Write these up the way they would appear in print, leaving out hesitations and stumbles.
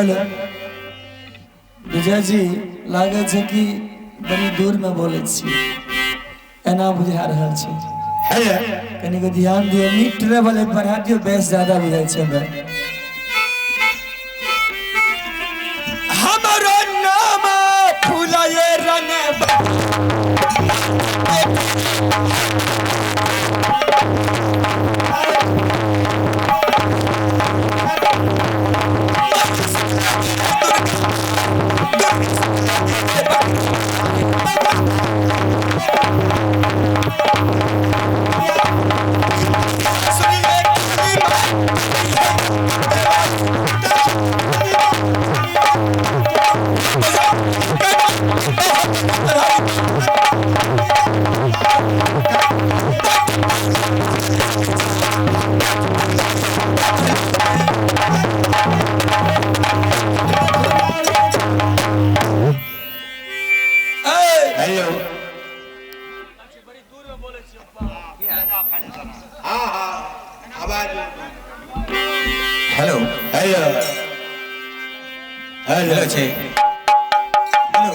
Hello Vijay ji लागे छे कि बड़ी दूर में बोले छी एना बुझा रहल छी हेलो कनी को ध्यान दियो नीट ट्रेवल बढ़ा दियो बेस ज्यादा बुझाय छे हमरा हमारो नाम फुलाए रंग हेलो हेलो हेलो छे हेलो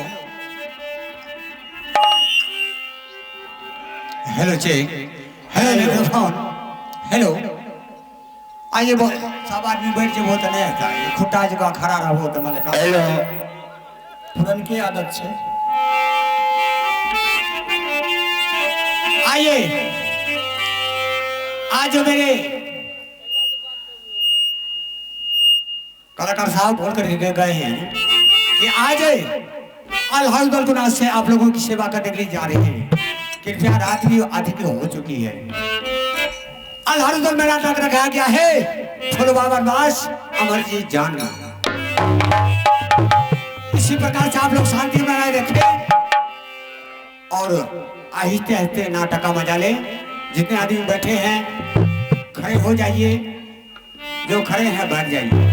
हेलो छे हेलो फोन हेलो आइए बहुत सब आदमी बैठ जेबो त नहीं था ये खुट्टा जगह खड़ा रहबो त माने का हेलो पुरन की आदत छे आइए आज मेरे कलाकार साहब बोल कर गए हैं कि आज अलहल गुनाह से आप लोगों की सेवा करने के लिए जा रहे हैं। कृपया रात भी आधी की हो चुकी है। अलहल में नाटक रखा गया है फुलवा वनवास अमरजीत जानना। इसी प्रकार से आप लोग शांति बनाए रखें और आहिस्ते आहिस्ते नाटक का मजा ले। जितने आदमी बैठे हैं खड़े हो जाइए, जो खड़े हैं बैठ जाइए।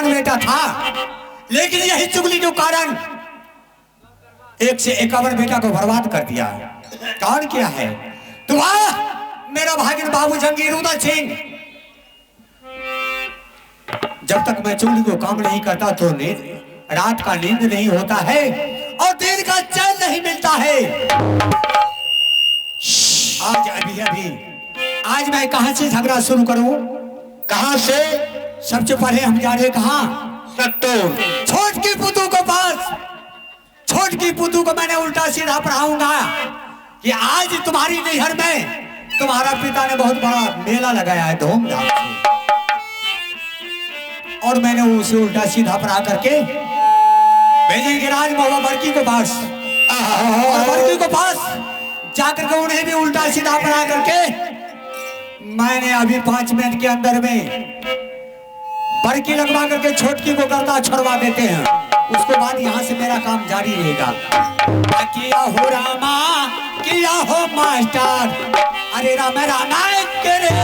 बेटा था, लेकिन यही चुगली के कारण 1 से 51 बेटा को बर्बाद कर दिया। कौन क्या है? तुम्हारा मेरा भागिन बाबू जंगीर उदय सिंह। जब तक मैं चुगली को काम नहीं करता तो रात का नींद नहीं होता है और दिन का चैन नहीं मिलता है। आज आज मैं कहां से झगड़ा शुरू करूं? कहां से? सबसे पहले हम जा रहे कहां? सत्तूर। छोट की पुतू के पास। छोट की पुतू को मैंने उल्टा सीधा पढ़ाऊंगा कि आज तुम्हारी नैहर में तुम्हारा पिता ने बहुत बड़ा मेला लगाया है धूमधाम से, और मैंने उसे उल्टा सीधा पढ़ा करके भेजेंगे राज बाबा बड़की के पास। और बड़की के पास जाकर के उन्हें भी उल्टा सीधा पढ़ा करके मैंने अभी 5 मिनट के अंदर में बड़की लगवा करके छोटकी को गर्दा छुड़वा देते हैं। उसके बाद यहाँ से मेरा काम जारी रहेगा। किया हो रामा, किया हो मास्टर, अरे राम रामा के रे